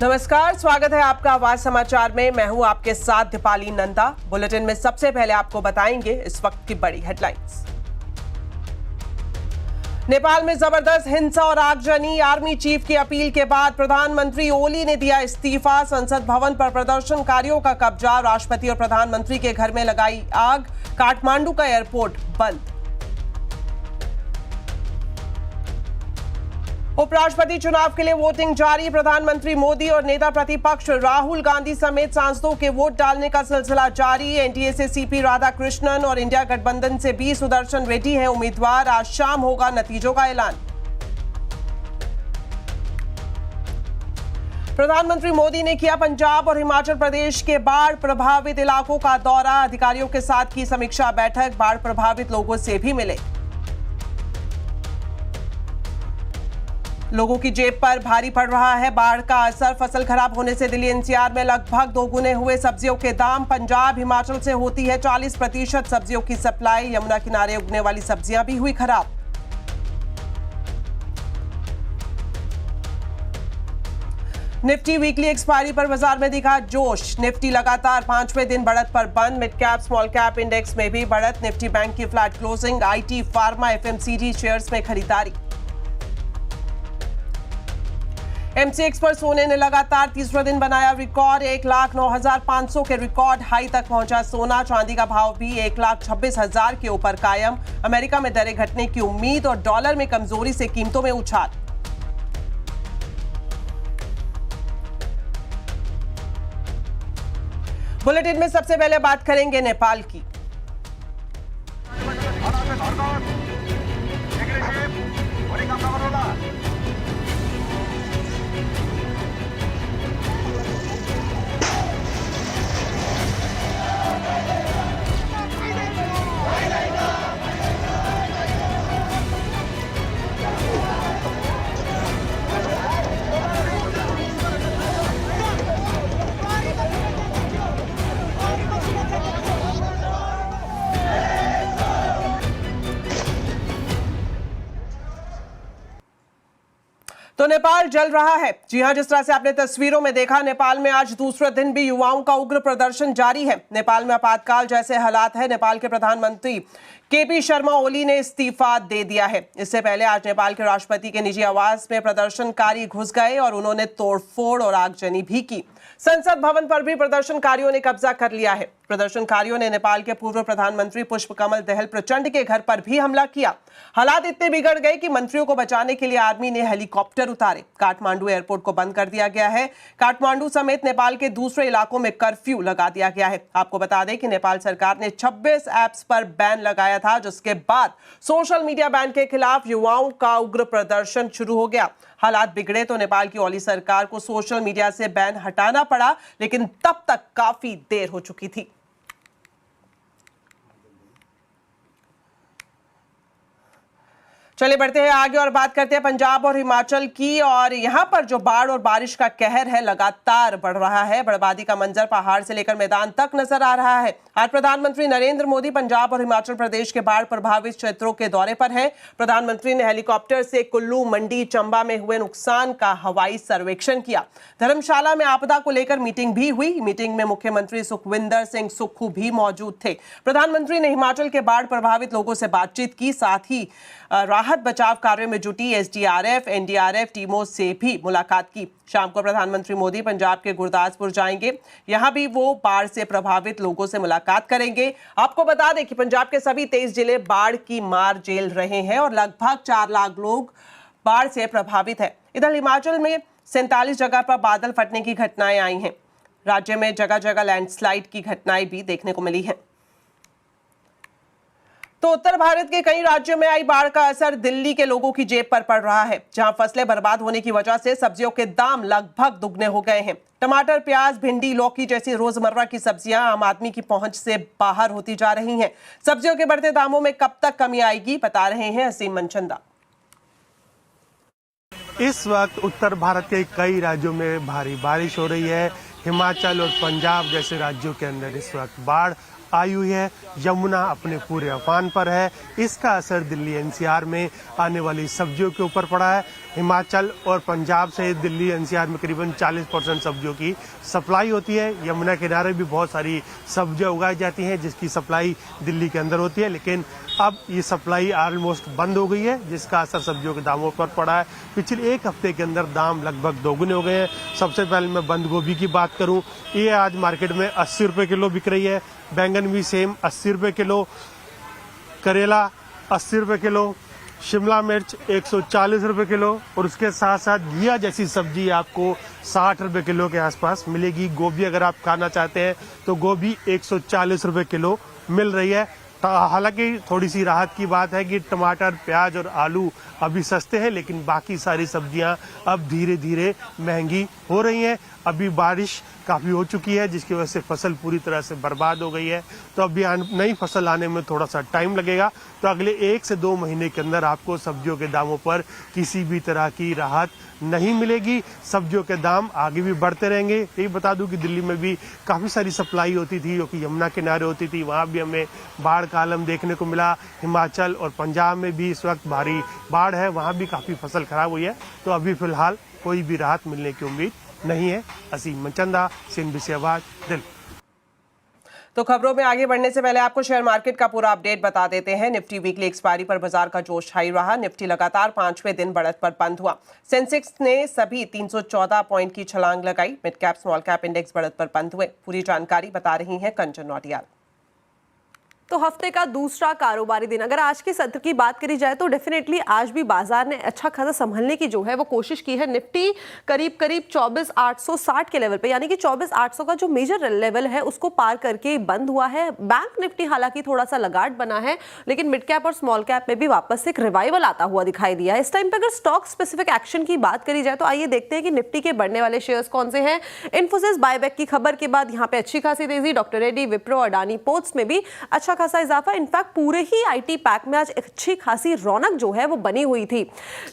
नमस्कार, स्वागत है आपका आवाज समाचार में। मैं हूं आपके साथ दीपाली नंदा। बुलेटिन में सबसे पहले आपको बताएंगे इस वक्त की बड़ी हेडलाइंस। नेपाल में जबरदस्त हिंसा और आगजनी। आर्मी चीफ की अपील के बाद प्रधानमंत्री ओली ने दिया इस्तीफा। संसद भवन पर प्रदर्शनकारियों का कब्जा। राष्ट्रपति और प्रधानमंत्री के घर में लगाई आग। काठमांडू का एयरपोर्ट बंद। उपराष्ट्रपति चुनाव के लिए वोटिंग जारी। प्रधानमंत्री मोदी और नेता प्रतिपक्ष राहुल गांधी समेत सांसदों के वोट डालने का सिलसिला जारी। एनडीए से सीपी राधाकृष्णन और इंडिया गठबंधन से बी सुदर्शन रेड्डी हैं उम्मीदवार। आज शाम होगा नतीजों का ऐलान। प्रधानमंत्री मोदी ने किया पंजाब और हिमाचल प्रदेश के बाढ़ प्रभावित इलाकों का दौरा। अधिकारियों के साथ की समीक्षा बैठक। बाढ़ प्रभावित लोगों से भी मिले। लोगों की जेब पर भारी पड़ रहा है बाढ़ का असर। फसल खराब होने से दिल्ली एनसीआर में लगभग दोगुने हुए सब्जियों के दाम। पंजाब हिमाचल से होती है 40% सब्जियों की सप्लाई। यमुना किनारे उगने वाली सब्जियां भी हुई खराब। निफ्टी वीकली एक्सपायरी पर बाजार में दिखा जोश। निफ्टी लगातार 5वें दिन बढ़त पर बंद। Mid cap small cap index में भी बढ़त। निफ्टी बैंक की flat closing. IT, pharma, FMCG shares में खरीदारी। एमसीएक्स पर सोने ने लगातार तीसरा दिन बनाया रिकॉर्ड। 1,09,500 के रिकॉर्ड हाई तक पहुंचा सोना। चांदी का भाव भी 1,26,000 के ऊपर कायम। अमेरिका में दरें घटने की उम्मीद और डॉलर में कमजोरी से कीमतों में उछाल। बुलेटिन में सबसे पहले बात करेंगे नेपाल की। तो नेपाल जल रहा है। जी हां, जिस तरह से आपने तस्वीरों में देखा, नेपाल में आज दूसरे दिन भी युवाओं का उग्र प्रदर्शन जारी है। नेपाल में आपातकाल जैसे हालात है। नेपाल के प्रधानमंत्री केपी शर्मा ओली ने इस्तीफा दे दिया है। इससे पहले आज नेपाल के राष्ट्रपति के निजी आवास में प्रदर्शनकारी घुस गए और उन्होंने तोड़फोड़ और आगजनी भी की। संसद भवन पर भी प्रदर्शनकारियों ने कब्जा कर लिया है। प्रदर्शनकारियों ने नेपाल के पूर्व प्रधानमंत्री पुष्पकमल दहल प्रचंड के घर पर भी हमला किया। हालात इतने बिगड़ गए कि मंत्रियों को बचाने के लिए आर्मी ने हेलीकॉप्टर उतारे। काठमांडू एयरपोर्ट को बंद कर दिया गया है। काठमांडू समेत नेपाल के दूसरे इलाकों में कर्फ्यू लगा दिया गया है। आपको बता दें कि नेपाल सरकार ने 26 ऐप्स पर बैन लगाया था, जिसके बाद सोशल मीडिया बैन के खिलाफ युवाओं का उग्र प्रदर्शन शुरू हो गया। हालात बिगड़े तो नेपाल की ओली सरकार को सोशल मीडिया से बैन हटाना पड़ा, लेकिन तब तक काफी देर हो चुकी थी। चलिए बढ़ते हैं आगे और बात करते हैं पंजाब और हिमाचल की। और यहां पर जो बाढ़ और बारिश का कहर है लगातार बढ़ रहा है। बर्बादी का मंजर पहाड़ से लेकर मैदान तक नजर आ रहा है। आज प्रधानमंत्री नरेंद्र मोदी पंजाब और हिमाचल प्रदेश के बाढ़ प्रभावित क्षेत्रों के दौरे पर हैं। प्रधानमंत्री ने हेलीकॉप्टर से कुल्लू, मंडी, चंबा में हुए नुकसान का हवाई सर्वेक्षण किया। धर्मशाला में आपदा को लेकर मीटिंग भी हुई। मीटिंग में मुख्यमंत्री सुखविंदर सिंह सुक्खू भी मौजूद थे। प्रधानमंत्री ने हिमाचल के बाढ़ प्रभावित लोगों से बातचीत की। साथ ही राहत बचाव कार्यों में जुटी एसडीआरएफ, एनडीआरएफ टीमों से भी मुलाकात की। शाम को प्रधानमंत्री मोदी पंजाब के गुरदासपुर जाएंगे। यहां भी वो बाढ़ से प्रभावित लोगों से मुलाकात करेंगे। आपको बता दें कि पंजाब के सभी 23 जिले बाढ़ की मार झेल रहे हैं और लगभग 4 लाख लोग बाढ़ से प्रभावित है। इधर हिमाचल में 47 जगह पर बादल फटने की घटनाएं आई हैं। राज्य में जगह जगह लैंडस्लाइड की घटनाएं भी देखने को मिली हैं। तो उत्तर भारत के कई राज्यों में आई बाढ़ का असर दिल्ली के लोगों की जेब पर पड़ रहा है, जहां फसलें बर्बाद होने की वजह से सब्जियों के दाम लगभग दुगने हो गए हैं। टमाटर, प्याज, भिंडी, लौकी जैसी रोजमर्रा की सब्जियां आम आदमी की पहुंच से बाहर होती जा रही हैं। सब्जियों के बढ़ते दामों में कब तक कमी आएगी, बता रहे हैं असीम मनचंदा। इस वक्त उत्तर भारत के कई राज्यों में भारी बारिश हो रही है। हिमाचल और पंजाब जैसे राज्यों के अंदर इस वक्त बाढ़ आई हुई है, यमुना अपने पूरे अफान पर है। इसका असर दिल्ली एनसीआर में आने वाली सब्जियों के ऊपर पड़ा है। हिमाचल और पंजाब से दिल्ली एनसीआर में करीबन 40% सब्जियों की सप्लाई होती है। यमुना किनारे भी बहुत सारी सब्जियां उगाई जाती हैं जिसकी सप्लाई दिल्ली के अंदर होती है, लेकिन अब ये सप्लाई ऑलमोस्ट बंद हो गई है, जिसका असर सब्जियों के दामों पर पड़ा है। पिछले एक हफ्ते के अंदर दाम लगभग दोगुने हो गए हैं। सबसे पहले मैं बंद गोभी की बात करूं, ये आज मार्केट में 80 रुपए किलो बिक रही है। बैंगन भी सेम 80 रुपए किलो, करेला 80 रुपए किलो, शिमला मिर्च 140 रुपए किलो और उसके साथ साथ घिया जैसी सब्जी आपको 60 रुपए किलो के आसपास मिलेगी। गोभी अगर आप खाना चाहते हैं तो गोभी 140 रुपए किलो मिल रही है। हालांकि थोड़ी सी राहत की बात है कि टमाटर, प्याज और आलू अभी सस्ते हैं, लेकिन बाकी सारी सब्जियां अब धीरे धीरे महंगी हो रही हैं। अभी बारिश काफ़ी हो चुकी है जिसकी वजह से फसल पूरी तरह से बर्बाद हो गई है, तो अभी नई फसल आने में थोड़ा सा टाइम लगेगा। तो अगले 1 से 2 महीने के अंदर आपको सब्जियों के दामों पर किसी भी तरह की राहत नहीं मिलेगी। सब्जियों के दाम आगे भी बढ़ते रहेंगे। यही बता दूं कि दिल्ली में भी काफ़ी सारी सप्लाई होती थी जो कि यमुना किनारे होती थी, वहाँ भी हमें बाढ़ का आलम देखने को मिला। हिमाचल और पंजाब में भी इस वक्त भारी बाढ़ है, वहाँ भी काफ़ी फसल खराब हुई है। तो अभी फिलहाल कोई भी राहत मिलने की उम्मीद नहीं है। असीम मनचंदा, CNBC आवाज, दिल्ली। तो खबरों में आगे बढ़ने से पहले आपको शेयर मार्केट का पूरा अपडेट बता देते हैं। निफ्टी वीकली एक्सपायरी पर बाजार का जोश हाई रहा। निफ्टी लगातार 5वें दिन बढ़त पर बंद हुआ। सेंसेक्स ने सभी 314 पॉइंट की छलांग लगाई। Mid cap small cap index बढ़त पर बंद हुए। पूरी जानकारी बता रही हैं कंचन नौटियाल। तो हफ्ते का दूसरा कारोबारी दिन, अगर आज के सत्र की बात करी जाए तो डेफिनेटली आज भी बाजार ने अच्छा खासा संभलने की जो है वो कोशिश की है। निफ्टी करीब 24,860 के लेवल पे, यानी कि 24,800 का जो मेजर लेवल है उसको पार करके बंद हुआ है। बैंक निफ्टी हालांकि थोड़ा सा लगाट बना है, लेकिन मिड कैप और स्मॉल कैप में भी वापस एक रिवाइवल आता हुआ दिखाई दिया है। इस टाइम पे अगर स्टॉक स्पेसिफिक एक्शन की बात करी जाए तो आइए देखते हैं कि निफ्टी के बढ़ने वाले शेयर्स कौन से हैं। इन्फोसिस बायबैक की खबर के बाद यहाँ पे अच्छी खासी तेजी। डॉक्टर रेड्डी, विप्रो, अडानी पोर्ट्स में भी अच्छा खासा इजाफा। इनफैक्ट पूरे ही आईटी पैक में आज अच्छी खासी रौनक जो है वो बनी हुई थी।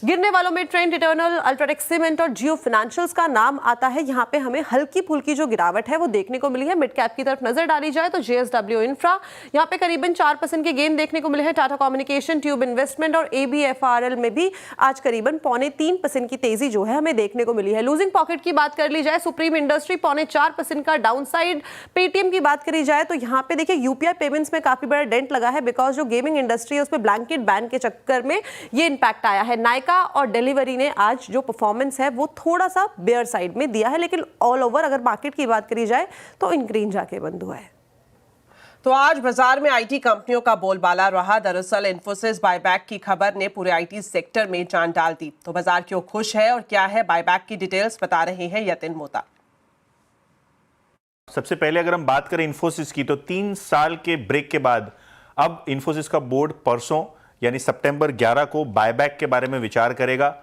गिरने वालों में ट्रेंड इटर्नल, अल्ट्राटेक सीमेंट और जियो फाइनेंशियल्स का नाम आता है। यहाँ पे हमें हल्की फुल्की जो गिरावट है वो देखने को मिली है। मिड कैप की तरफ नजर डाली जाए तो जेएसडब्ल्यू इंफ्रा, यहाँ पे करीबन 4% के गेन देखने को मिले हैं। टाटा कम्युनिकेशन, ट्यूब इन्वेस्टमेंट और एबीएफआरएल में भी आज करीबन 3.25% की तेजी जो है हमें देखने को मिली है। लूजिंग पॉकेट की बात कर ली जाए, सुप्रीम इंडस्ट्री 4.25% का डाउनसाइड। पेटीएम की बात करी जाए तो यहाँ पे देखिए यूपीआई पेमेंट्स में काफी बड़ा डेंट लगा है, बिकॉज जो गेमिंग इंडस्ट्री है उसमें ब्लैंकेट बैन के चक्कर में ये इंपैक्ट आया है। नायका और डिलीवरी ने आज जो परफॉर्मेंस है वो थोड़ा सा बेयर साइड में दिया है, लेकिन ऑल ओवर अगर मार्केट की बात करी जाए तो इन ग्रीन जाके बंद हुआ है। तो आज बाजार में आईटी कंपनियों का बोलबाला रहा। दरअसल इन्फोसिस बायबैक की खबर ने पूरे आईटी सेक्टर में जान डाल दी। तो बाजार क्यों खुश है और क्या है बायबैक की डिटेल्स बता रहे हैं यतिन मोता। सबसे पहले अगर हम बात करें इन्फोसिस की तो 3 साल के ब्रेक के बाद अब इन्फोसिस का बोर्ड परसों यानी सितंबर 11 को बायबैक के बारे में विचार करेगा।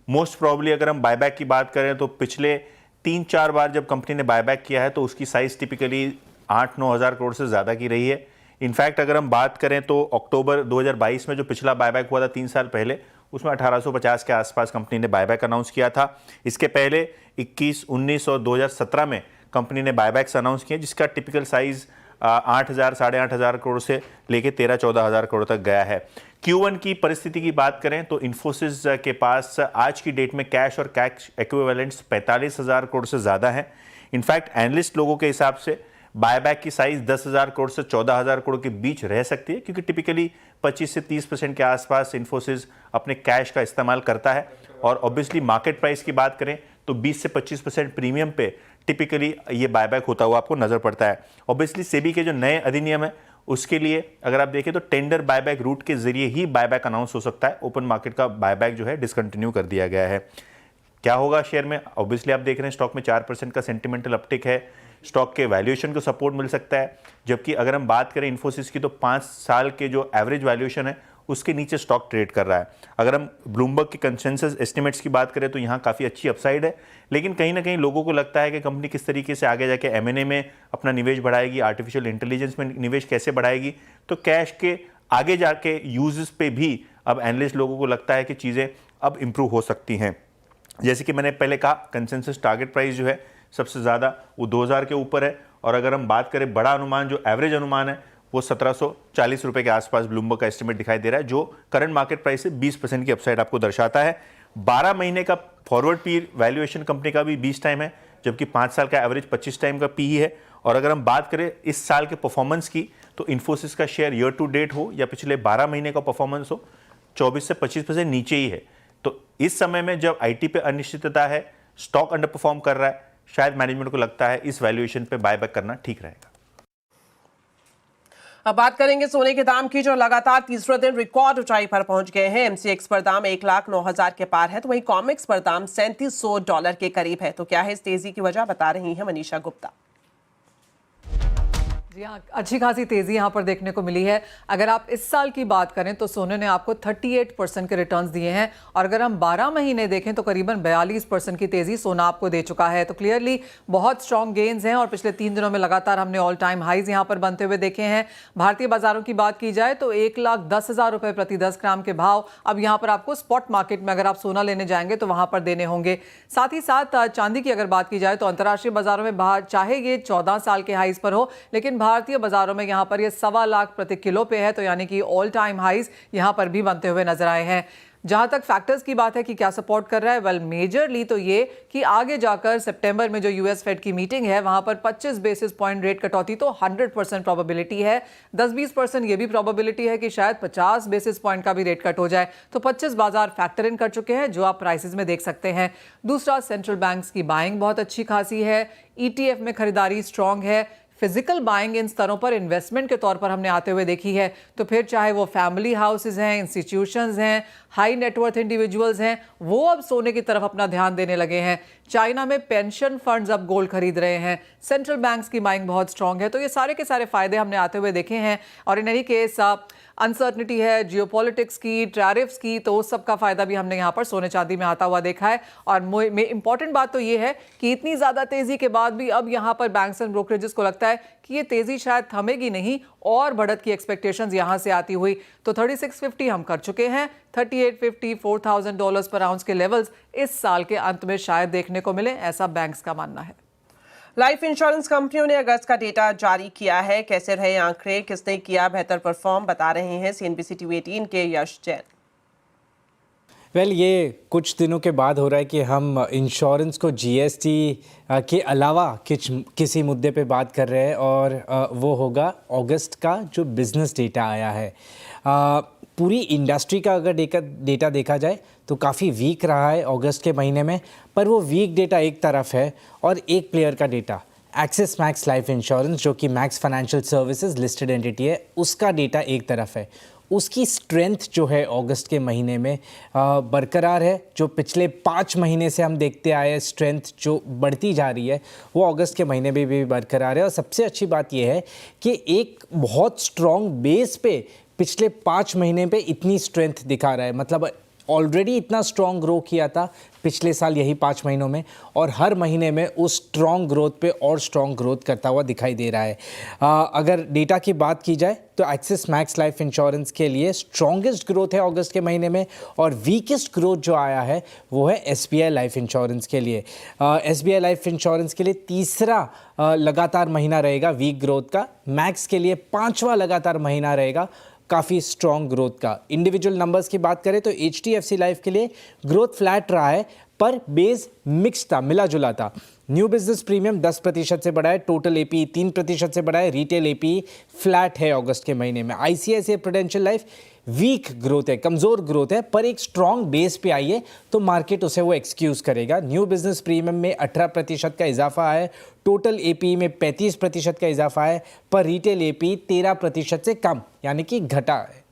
मोस्ट प्रॉब्ली अगर हम बायबैक की बात करें तो पिछले 3-4 बार जब कंपनी ने बायबैक किया है तो उसकी साइज टिपिकली 8-9 हज़ार करोड़ से ज़्यादा की रही है। इनफैक्ट अगर हम बात करें तो अक्टूबर 2022 में जो पिछला बायबैक हुआ था 3 साल पहले, उसमें 1850 के आसपास कंपनी ने बायबैक अनाउंस किया था। इसके पहले 21, 19 और 2017 में कंपनी ने बायबैक्स अनाउंस किए जिसका टिपिकल साइज 8,000, 8,500 करोड़ से लेके 13-14 हज़ार करोड़ तक गया है। Q1 की परिस्थिति की बात करें तो इन्फोसिस के पास आज की डेट में कैश और कैश एक्विवेलेंट्स 45,000 करोड़ से ज़्यादा है। इनफैक्ट एनालिस्ट लोगों के हिसाब से बायबैक की साइज 10,000 करोड़ से 14,000 करोड़ के बीच रह सकती है, क्योंकि टिपिकली 25 से 30% के आसपास इन्फोसिस अपने कैश का इस्तेमाल करता है। और ऑब्वियसली मार्केट प्राइस की बात करें तो 20 से 25% प्रीमियम पे टिपिकली ये बायबैक होता हुआ आपको नजर पड़ता है। ऑब्वियसली सेबी के जो नए अधिनियम है उसके लिए अगर आप देखें तो टेंडर बायबैक रूट के जरिए ही बायबैक अनाउंस हो सकता है। ओपन मार्केट का बायबैक जो है डिसकंटिन्यू कर दिया गया है। क्या होगा शेयर में? ऑब्वियसली आप देख रहे हैं स्टॉक में 4% का सेंटिमेंटल अपटिक है। स्टॉक के वैल्यूएशन को सपोर्ट मिल सकता है, जबकि अगर हम बात करें इन्फोसिस की तो 5 साल के जो एवरेज वैल्यूएशन है उसके नीचे स्टॉक ट्रेड कर रहा है। अगर हम ब्लूमबर्ग के कंसेंसस एस्टिमेट्स की बात करें तो यहाँ काफ़ी अच्छी अपसाइड है, लेकिन कहीं ना कहीं लोगों को लगता है कि कंपनी किस तरीके से आगे जाके M&A में अपना निवेश बढ़ाएगी, आर्टिफिशियल इंटेलिजेंस में निवेश कैसे बढ़ाएगी, तो कैश के आगे जाके यूजेस पे भी अब एनालिस्ट लोगों को लगता है कि चीज़ें अब इंप्रूव हो सकती हैं। जैसे कि मैंने पहले कहा, कंसेंसस टारगेट प्राइस जो है सबसे ज़्यादा वो 2000 के ऊपर है और अगर हम बात करें बड़ा अनुमान, जो एवरेज अनुमान है वो 1740 रुपए के आसपास ब्लूमबर्ग का एस्टिमेट दिखाई दे रहा है, जो करंट मार्केट प्राइस से 20% की अपसाइड आपको दर्शाता है। 12 महीने का फॉरवर्ड पी वैल्यूएशन कंपनी का भी 20 टाइम है, जबकि 5 साल का एवरेज 25 टाइम का पी है। और अगर हम बात करें इस साल के परफॉर्मेंस की, तो इन्फोसिस का शेयर ईयर टू डेट हो या पिछले 12 महीने का परफॉर्मेंस हो, 24 से 25% नीचे ही है। तो इस समय में जब आईटी पे अनिश्चितता है, स्टॉक अंडर परफॉर्म कर रहा है, शायद मैनेजमेंट को लगता है इस वैल्यूएशन पे बायबैक करना ठीक रहेगा। अब बात करेंगे सोने के दाम की, जो लगातार तीसरे दिन रिकॉर्ड ऊंचाई पर पहुंच गए हैं। एमसीएक्स पर दाम 1,09,000 के पार है, तो वहीं कॉमेक्स पर दाम $3700 के करीब है। तो क्या है इस तेजी की वजह, बता रही हैं मनीषा गुप्ता। जी हाँ, अच्छी खासी तेजी यहाँ पर देखने को मिली है। अगर आप इस साल की बात करें तो सोने ने आपको 38% के रिटर्न्स दिए हैं, और अगर हम 12 महीने देखें तो करीबन 42% की तेजी सोना आपको दे चुका है। तो क्लियरली बहुत स्ट्रॉन्ग गेन्स हैं, और पिछले 3 दिनों में लगातार हमने ऑल टाइम हाईज यहाँ पर बनते हुए देखे हैं। भारतीय बाजारों की बात की जाए तो 1,10,000 रुपए प्रति 10 ग्राम के भाव अब यहाँ पर आपको स्पॉट मार्केट में अगर आप सोना लेने जाएंगे तो वहां पर देने होंगे। साथ ही साथ चांदी की अगर बात की जाए तो अंतर्राष्ट्रीय बाजारों में बाहर चाहे ये 14 साल के हाईज पर हो, लेकिन भारतीय बाजारों में यहां पर ये 1.25 लाख प्रति किलो पे है, तो यानी कि ऑल टाइम हाईज यहां पर भी बनते हुए नजर आए हैं। जहां तक फैक्टर्स की बात है कि क्या सपोर्ट कर रहा है, वेल मेजरली तो ये कि आगे जाकर सितंबर में जो यूएस फेड की मीटिंग है वहां पर 25 बेसिस पॉइंट रेट कटौती तो 100% प्रोबेबिलिटी है। 10-20% ये भी प्रोबेबिलिटी है कि शायद 50 बेसिस पॉइंट का भी रेट कट हो जाए। तो 25 बाजार फैक्टर इन कर चुके हैं, जो आप प्राइसेस में देख सकते हैं। दूसरा, सेंट्रल बैंक्स की बाइंग बहुत अच्छी खासी है, ईटीएफ में खरीदारी स्ट्रांग है। फिजिकल बाइंग इन स्तरों पर इन्वेस्टमेंट के तौर पर हमने आते हुए देखी है, तो फिर चाहे वो फैमिली हाउसेज हैं, इंस्टीट्यूशंस हैं, हाई नेटवर्थ इंडिविजुअल्स हैं, वो अब सोने की तरफ अपना ध्यान देने लगे हैं। चाइना में पेंशन फंड्स अब गोल्ड खरीद रहे हैं, सेंट्रल बैंक्स की बाइंग बहुत स्ट्रांग है। तो ये सारे के सारे फायदे हमने आते हुए देखे हैं। और इन एनी केस अनसर्टनिटी है जियोपॉलिटिक्स की, टैरिफ्स की, तो उस सब का फायदा भी हमने यहाँ पर सोने चांदी में आता हुआ देखा है। और इंपॉर्टेंट बात तो ये है कि इतनी ज्यादा तेजी के बाद भी अब यहाँ पर बैंक्स एंड ब्रोकरेजेस को लगता है कि ये तेजी शायद थमेगी नहीं, और बढ़त की एक्सपेक्टेशंस यहाँ से आती हुई। तो 3650 हम कर चुके हैं, 3850 $4,000 पर आउंस के लेवल्स इस साल के अंत में शायद देखने को मिले, ऐसा बैंक्स का मानना है। लाइफ इंश्योरेंस कंपनियों ने अगस्त का डेटा जारी किया है। कैसे रहे आंकड़े, किसने किया बेहतर परफॉर्म, बता रहे हैं सीएनबीसी टीवी 18 के यश जैन। वेल ये कुछ दिनों के बाद हो रहा है कि हम इंश्योरेंस को जीएसटी के अलावा किसी मुद्दे पे बात कर रहे हैं, और वो होगा अगस्त का जो बिज़नेस डेटा आया है। पूरी इंडस्ट्री का अगर डेटा देखा जाए तो काफ़ी वीक रहा है अगस्त के महीने में, पर वो वीक डेटा एक तरफ है, और एक प्लेयर का data axis max life insurance, जो कि max financial services listed entity है, उसका डेटा एक तरफ है। उसकी स्ट्रेंथ जो है अगस्त के महीने में बरकरार है। जो पिछले 5 महीने से हम देखते आए हैं स्ट्रेंथ जो बढ़ती जा रही है, वो अगस्त के महीने में भी बरकरार है। और सबसे अच्छी बात यह है कि एक बहुत स्ट्रॉन्ग बेस पे पिछले 5 महीने पे इतनी स्ट्रेंथ दिखा रहा है। मतलब ऑलरेडी इतना स्ट्रॉन्ग ग्रो किया था पिछले साल यही 5 महीनों में, और हर महीने में उस स्ट्रॉन्ग ग्रोथ पे और स्ट्रॉन्ग ग्रोथ करता हुआ दिखाई दे रहा है। अगर डेटा की बात की जाए तो एक्सिस मैक्स लाइफ इंश्योरेंस के लिए स्ट्रॉन्गेस्ट ग्रोथ है अगस्त के महीने में, और वीकेस्ट ग्रोथ जो आया है वो है एसबीआई लाइफ इंश्योरेंस के लिए। एसबीआई लाइफ इंश्योरेंस के लिए तीसरा लगातार महीना रहेगा वीक ग्रोथ का, मैक्स के लिए 5वां लगातार महीना रहेगा काफ़ी स्ट्रॉन्ग ग्रोथ का। इंडिविजुअल नंबर्स की बात करें तो एचडीएफसी लाइफ के लिए ग्रोथ फ्लैट रहा है, पर बेस मिक्स था, मिला जुला था। न्यू बिजनेस प्रीमियम 10% से बढ़ा है, टोटल एपी 3% से बढ़ा है, रिटेल एपी फ्लैट है अगस्त के महीने में। ICICI prudential life week growth है, कमज़ोर ग्रोथ है, पर एक स्ट्रॉन्ग बेस पे आई है, तो मार्केट उसे वो एक्सक्यूज़ करेगा। न्यू बिजनेस प्रीमियम में 18% का इजाफा है, टोटल एपी में 35% का इजाफा है, पर रिटेल एपी 13% से कम यानी कि घटा है।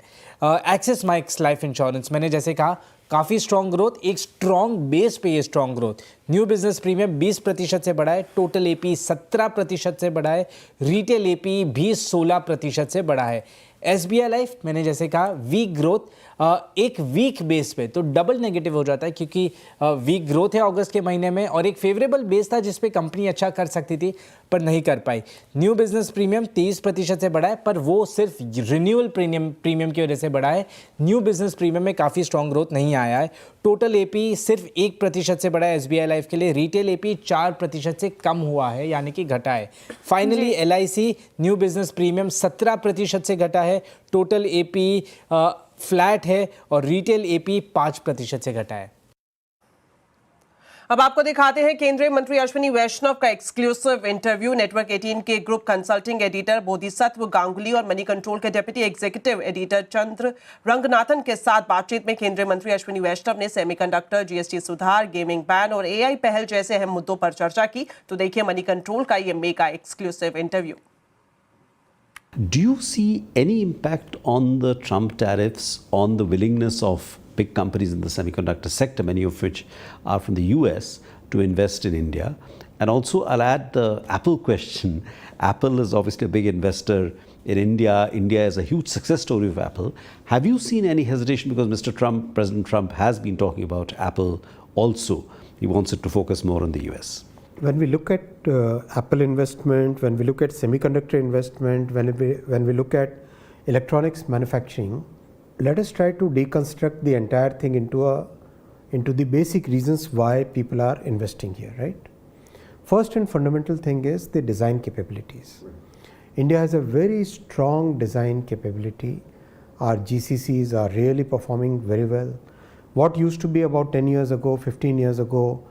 एक्सिस मैक्स लाइफ इंश्योरेंस मैंने जैसे कहा काफ़ी स्ट्रॉन्ग ग्रोथ, एक स्ट्रॉन्ग बेस पे ये strong growth. New business premium 20% से बढ़ा है, टोटल एपी 17% से बढ़ा है, रिटेल एपी भी 16% से बढ़ा है। SBI लाइफ मैंने जैसे कहा वीक ग्रोथ, एक वीक बेस पे तो डबल नेगेटिव हो जाता है क्योंकि वीक ग्रोथ है अगस्त के महीने में और एक फेवरेबल बेस था जिस पे कंपनी अच्छा कर सकती थी पर नहीं कर पाई। न्यू बिजनेस प्रीमियम 30% से बढ़ा है पर वो सिर्फ रिन्यूअल प्रीमियम की वजह से बढ़ा है। न्यू बिजनेस प्रीमियम में काफ़ी स्ट्रॉन्ग ग्रोथ नहीं आया है। टोटल एपी सिर्फ 1% से बढ़ा है SBI लाइफ के लिए। रिटेल एपी 4% से कम हुआ है यानी कि घटा है। Finally LIC new business premium 17% से घटा है। टोटल एपी फ्लैट है और रिटेल एपी 5% से घटा है। अब आपको दिखाते हैं केंद्रीय मंत्री अश्विनी वैष्णव का एक्सक्लूसिव इंटरव्यू। नेटवर्क 18 के group consulting editor Bodhisattva Ganguly और मनी कंट्रोल के डेप्यूटी एग्जीक्यूटिव एडिटर चंद्र रंगनाथन के साथ बातचीत में केंद्रीय मंत्री अश्विनी वैष्णव ने सेमीकंडक्टर, GST सुधार, गेमिंग बैन और AI पहल जैसे अहम मुद्दों पर चर्चा की। तो देखिए मनी कंट्रोल का ये mega exclusive interview. Do you see any impact on the Trump tariffs on the willingness of big companies in the semiconductor sector, many of which are from the US, to invest in India? And also, I'll add the Apple question. Apple is obviously a big investor in India. India is a huge success story of Apple. Have you seen any hesitation because Mr. Trump, President Trump, has been talking about Apple also? He wants it to focus more on the US. When we look at Apple investment, when we look at semiconductor investment, when we look at electronics manufacturing, let us try to deconstruct the entire thing into the basic reasons why people are investing here, right? First and fundamental thing is the design capabilities. India has a very strong design capability. Our GCCs are really performing very well. What used to be about 10 years ago, 15 years ago,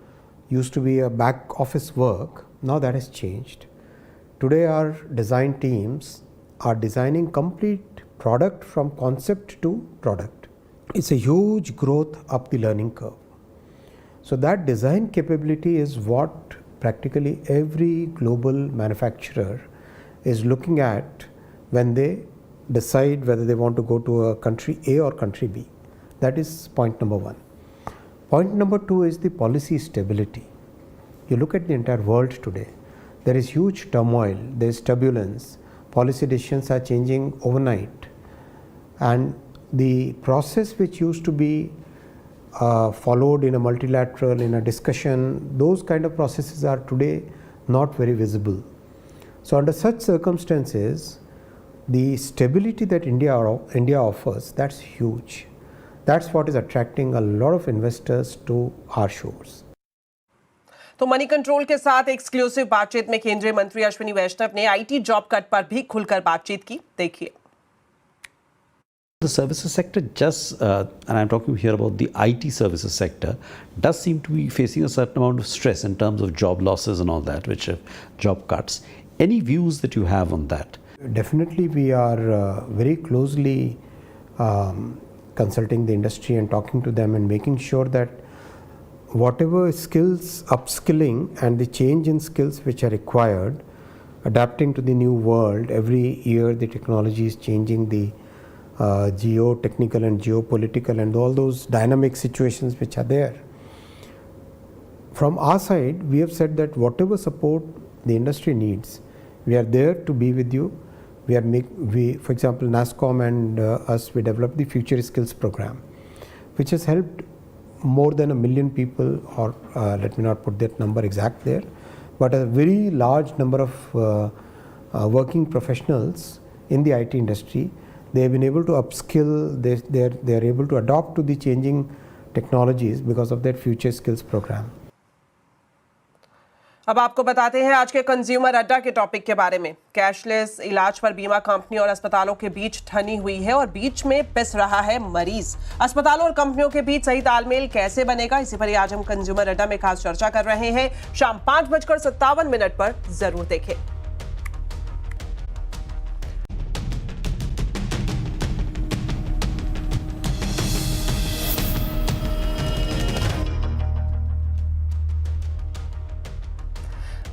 used to be a back office work, now that has changed. Today our design teams are designing complete product from concept to product. It's a huge growth up the learning curve. So that design capability is what practically every global manufacturer is looking at when they decide whether they want to go to a country A or country B. That is point number one. Point number two is the policy stability. You look at the entire world today, there is huge turmoil, there is turbulence, policy decisions are changing overnight, and the process which used to be followed in a multilateral, in a discussion, those kind of processes are today not very visible. So under such circumstances, the stability that India offers, that's huge. That's what is attracting a lot of investors to our shores. तो money control के साथ exclusive बातचीत में केंद्रीय मंत्री अश्विनी वैष्णव ने IT job cut पर भी खुलकर बातचीत की। देखिए। The services sector just, and I'm talking here about the IT services sector, does seem to be facing a certain amount of stress in terms of job losses and all that, which are job cuts. Any views that you have on that? Definitely we are very closely consulting the industry and talking to them and making sure that whatever skills, upskilling and the change in skills which are required, adapting to the new world, every year the technology is changing, the geo-technical and geopolitical and all those dynamic situations which are there. From our side, we have said that whatever support the industry needs, we are there to be with you. For example, NASSCOM and us, we developed the Future Skills Program, which has helped more than 1 million people, or let me not put that number exact there, but a very large number of working professionals in the IT industry. They have been able to upskill, they are able to adapt to the changing technologies because of that Future Skills Program. अब आपको बताते हैं आज के consumer अड्डा के topic के बारे में। कैशलेस इलाज पर बीमा कंपनी और अस्पतालों के बीच ठनी हुई है और बीच में पिस रहा है मरीज। अस्पतालों और कंपनियों के बीच सही तालमेल कैसे बनेगा, इसी पर आज हम कंज्यूमर अड्डा में खास चर्चा कर रहे हैं। शाम 5:57 पर जरूर देखें।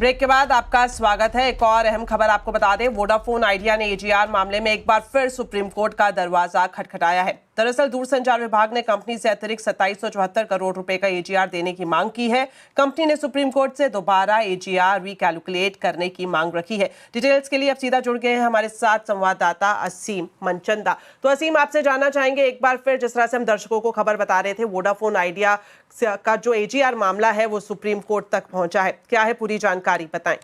ब्रेक के बाद आपका स्वागत है। एक और अहम खबर आपको बता दें, वोडाफोन आइडिया ने AGR मामले में एक बार फिर सुप्रीम कोर्ट का दरवाजा खटखटाया है। दरअसल दूरसंचार विभाग ने कंपनी से अतिरिक्त 2774 करोड़ रुपए का एजीआर देने की मांग की है। कंपनी ने सुप्रीम कोर्ट से दोबारा एजीआर रिकैलकुलेट करने की मांग रखी है। डिटेल्स के लिए अब सीधा जुड़ गए हैं हमारे साथ संवाददाता असीम मनचंदा। तो असीम, आपसे जानना चाहेंगे एक बार फिर, जिस तरह से हम दर्शकों को खबर बता रहे थे, वोडाफोन आइडिया का जो एजीआर मामला है वो सुप्रीम कोर्ट तक पहुंचा है, क्या है पूरी जानकारी बताएं।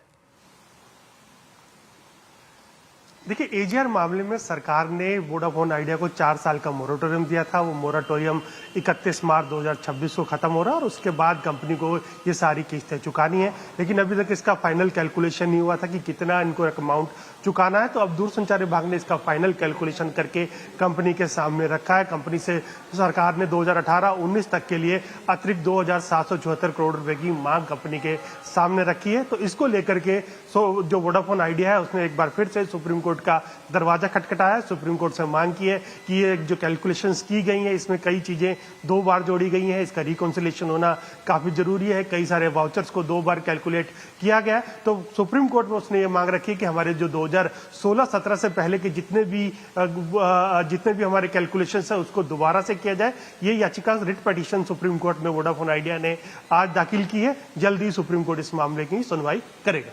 देखिए, एजीआर मामले में सरकार ने वोडाफोन आइडिया को 4 साल का मोरेटोरियम दिया था। वो मोरेटोरियम 31 मार्च 2026 को खत्म हो रहा है और उसके बाद कंपनी को ये सारी किस्तें चुकानी है। लेकिन अभी तक इसका फाइनल कैलकुलेशन नहीं हुआ था कि कितना इनको अमाउंट चुकाना है। तो अब दूरसंचार विभाग ने इसका फाइनल कैलकुलेशन करके कंपनी के सामने रखा है। कंपनी से सरकार ने 2018-19 तक के लिए अतिरिक्त 2774 करोड़ रुपए की मांग कंपनी के सामने रखी है। तो इसको लेकर के जो वोडाफोन आइडिया है उसने एक बार फिर से सुप्रीम कोर्ट का दरवाजा खटखटाया। सुप्रीम कोर्ट से मांग की है कि ये जो कैलकुलेशंस की गई हैं इसमें कई चीजें 2 बार जोड़ी गई हैं, इसका रिकॉन्सिलेशन होना काफी जरूरी है। कई सारे वाउचर्स को 2 बार कैलकुलेट किया गया। तो सुप्रीम कोर्ट में उसने ये मांग रखी कि हमारे जो 2016-17 से पहले के जितने भी हमारे कैलकुलेशंस है उसको दोबारा से किया जाए। ये याचिका रिट पिटीशन सुप्रीम कोर्ट में वोडाफोन आइडिया ने आज दाखिल की है। जल्दी सुप्रीम कोर्ट इस मामले की सुनवाई करेगा।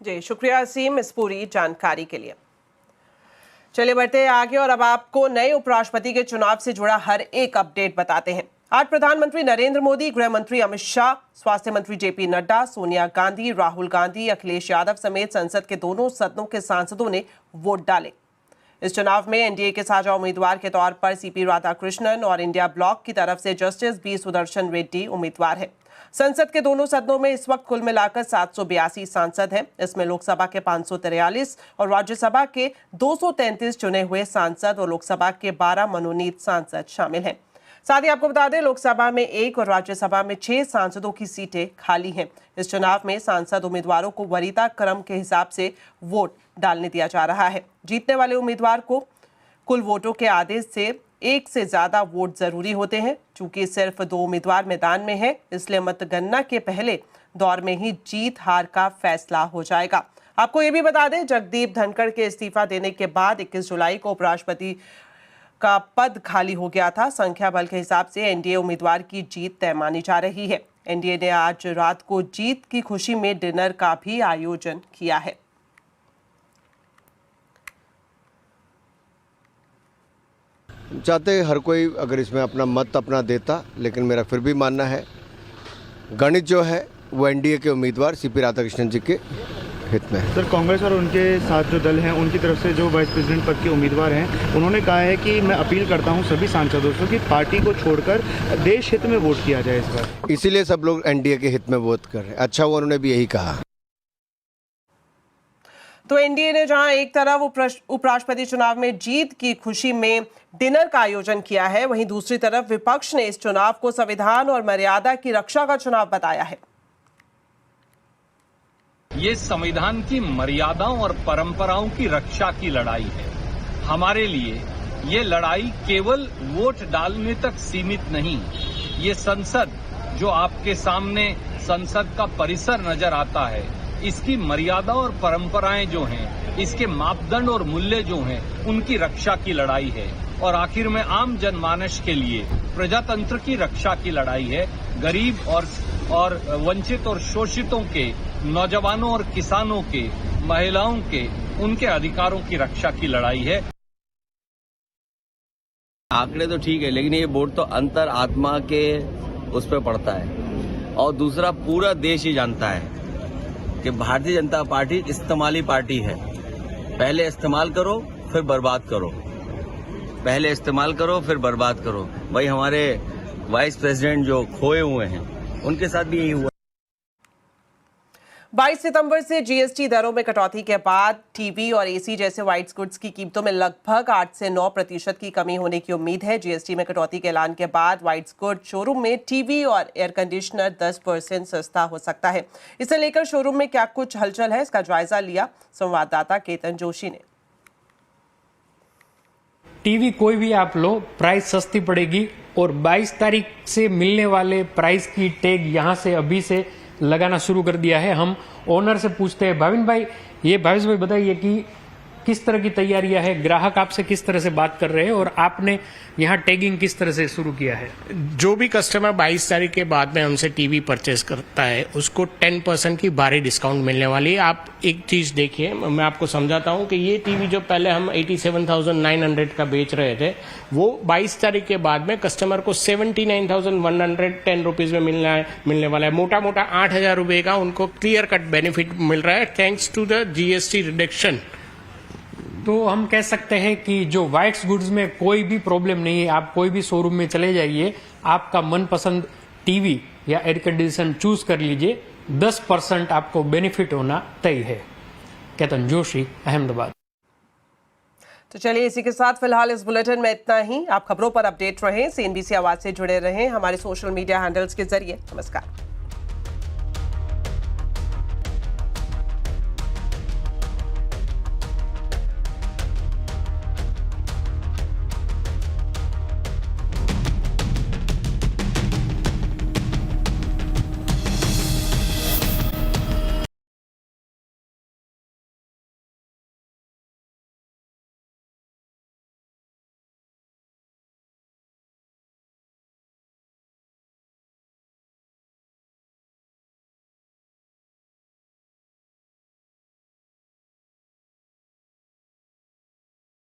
जी शुक्रिया असीम इस पूरी जानकारी के लिए। चलिए बढ़ते हैं आगे और अब आपको नए उपराष्ट्रपति के चुनाव से जुड़ा हर एक अपडेट बताते हैं। आज प्रधानमंत्री नरेंद्र मोदी, गृह मंत्री अमित शाह, स्वास्थ्य मंत्री जेपी नड्डा, सोनिया गांधी, राहुल गांधी, अखिलेश यादव समेत संसद के दोनों सदनों के सांसदों ने वोट डाले। इस चुनाव में एनडीए के साझा उम्मीदवार के तौर पर सीपी राधाकृष्णन और इंडिया ब्लॉक की तरफ से जस्टिस बी सुदर्शन रेड्डी उम्मीदवार है। संसद के दोनों सदनों में इस वक्त कुल मिलाकर 782 सांसद हैं। इसमें लोकसभा के 543 और राज्यसभा के 233 चुने हुए सांसद और लोकसभा के 12 मनोनीत सांसद शामिल हैं। साथ ही आपको बता दें, लोकसभा में 1 और राज्यसभा में 6 सांसदों की सीटें खाली हैं। इस चुनाव में सांसद उम्मीदवारों को वरीयता क्रम के हिसाब से वोट डालने दिया जा रहा है। जीतने वाले उम्मीदवार को कुल वोटों के आदेश से 1 से ज्यादा वोट जरूरी होते हैं। चूंकि सिर्फ 2 उम्मीदवार मैदान में हैं, इसलिए मतगणना के पहले दौर में ही जीत हार का फैसला हो जाएगा। आपको ये भी बता दें, जगदीप धनखड़ के इस्तीफा देने के बाद 21 जुलाई को उपराष्ट्रपति का पद खाली हो गया था। संख्या बल के हिसाब से एनडीए उम्मीदवार की जीत तय मानी जा रही है। एनडीए ने आज रात को जीत की खुशी में डिनर का भी आयोजन किया है। चाहते हर कोई अगर इसमें अपना मत अपना देता, लेकिन मेरा फिर भी मानना है गणित जो है वो एनडीए के उम्मीदवार सीपी राधाकृष्णन जी के हित में है। सर, कांग्रेस और उनके साथ जो दल हैं उनकी तरफ से जो वाइस प्रेसिडेंट पद के उम्मीदवार हैं, उन्होंने कहा है कि मैं अपील करता हूं सभी सांसदों से कि पार्टी को छोड़कर देश हित में वोट किया जाए इस बार। इसीलिए सब लोग एनडीए के हित में वोट कर रहे हैं। अच्छा हुआ उन्होंने भी यही कहा। तो एनडीए ने जहां एक तरफ उपराष्ट्रपति चुनाव में जीत की खुशी में डिनर का आयोजन किया है, वहीं दूसरी तरफ विपक्ष ने इस चुनाव को संविधान और मर्यादा की रक्षा का चुनाव बताया है। ये संविधान की मर्यादाओं और परंपराओं की रक्षा की लड़ाई है। हमारे लिए ये लड़ाई केवल वोट डालने तक सीमित नहीं। ये संसद जो आपके सामने संसद का परिसर नजर आता है, इसकी मर्यादा और परंपराएं जो हैं, इसके मापदंड और मूल्य जो हैं, उनकी रक्षा की लड़ाई है। और आखिर में आम जनमानस के लिए प्रजातंत्र की रक्षा की लड़ाई है। गरीब और वंचित और शोषितों के, नौजवानों और किसानों के, महिलाओं के, उनके अधिकारों की रक्षा की लड़ाई है। आंकड़े तो ठीक है, लेकिन ये वोट तो अंतर आत्मा के उस पर पड़ता है। और दूसरा, पूरा देश ही जानता है कि भारतीय जनता पार्टी इस्तेमाली पार्टी है। पहले इस्तेमाल करो फिर बर्बाद करो, पहले इस्तेमाल करो फिर बर्बाद करो। वही हमारे वाइस प्रेसिडेंट जो खोए हुए हैं, उनके साथ भी यही हुआ। 22 सितंबर से जीएसटी दरों में कटौती के बाद टीवी और एसी जैसे व्हाइट गुड्स की कीमतों में लगभग 8 से 9% की कमी होने की उम्मीद है। जीएसटी में कटौती के ऐलान के बाद व्हाइट गुड्स शोरूम में टीवी और एयर कंडीशनर 10% सस्ता हो सकता है। इसे लेकर शोरूम में क्या कुछ हलचल है, इसका जायजा लिया संवाददाता केतन जोशी ने। टीवी कोई भी आप लो, प्राइस सस्ती पड़ेगी और 22 तारीख से मिलने वाले प्राइस की टैग यहाँ से अभी से लगाना शुरू कर दिया है। हम ओनर से पूछते हैं, भाविन भाई, ये भावेश भाई बताइए कि किस तरह की तैयारियां है, ग्राहक आपसे किस तरह से बात कर रहे हैं और आपने यहाँ टैगिंग किस तरह से शुरू किया है? जो भी कस्टमर 22 तारीख के बाद में हमसे टीवी परचेस करता है उसको 10% की भारी डिस्काउंट मिलने वाली है। आप एक चीज़ देखिए, मैं आपको समझाता हूँ कि ये टीवी जो पहले हम 87,900 का बेच रहे थे वो 22 तारीख के बाद में कस्टमर को 79,110 रुपीज़ में मिलने वाला है। मोटा मोटा 8,000 रुपये का उनको क्लियर कट बेनिफिट मिल रहा है thanks to the GST reduction. तो हम कह सकते हैं कि जो व्हाइट्स गुड्स में कोई भी प्रॉब्लम नहीं है, आप कोई भी शोरूम में चले जाइए, आपका मनपसंद टीवी या एयर कंडीशन चूज कर लीजिए, 10% आपको बेनिफिट होना तय है। केतन जोशी, अहमदाबाद। तो चलिए इसी के साथ फिलहाल इस बुलेटिन में इतना ही। आप खबरों पर अपडेट रहें, CNBC आवाज से जुड़े रहें हमारे सोशल मीडिया हैंडल्स के जरिए। नमस्कार।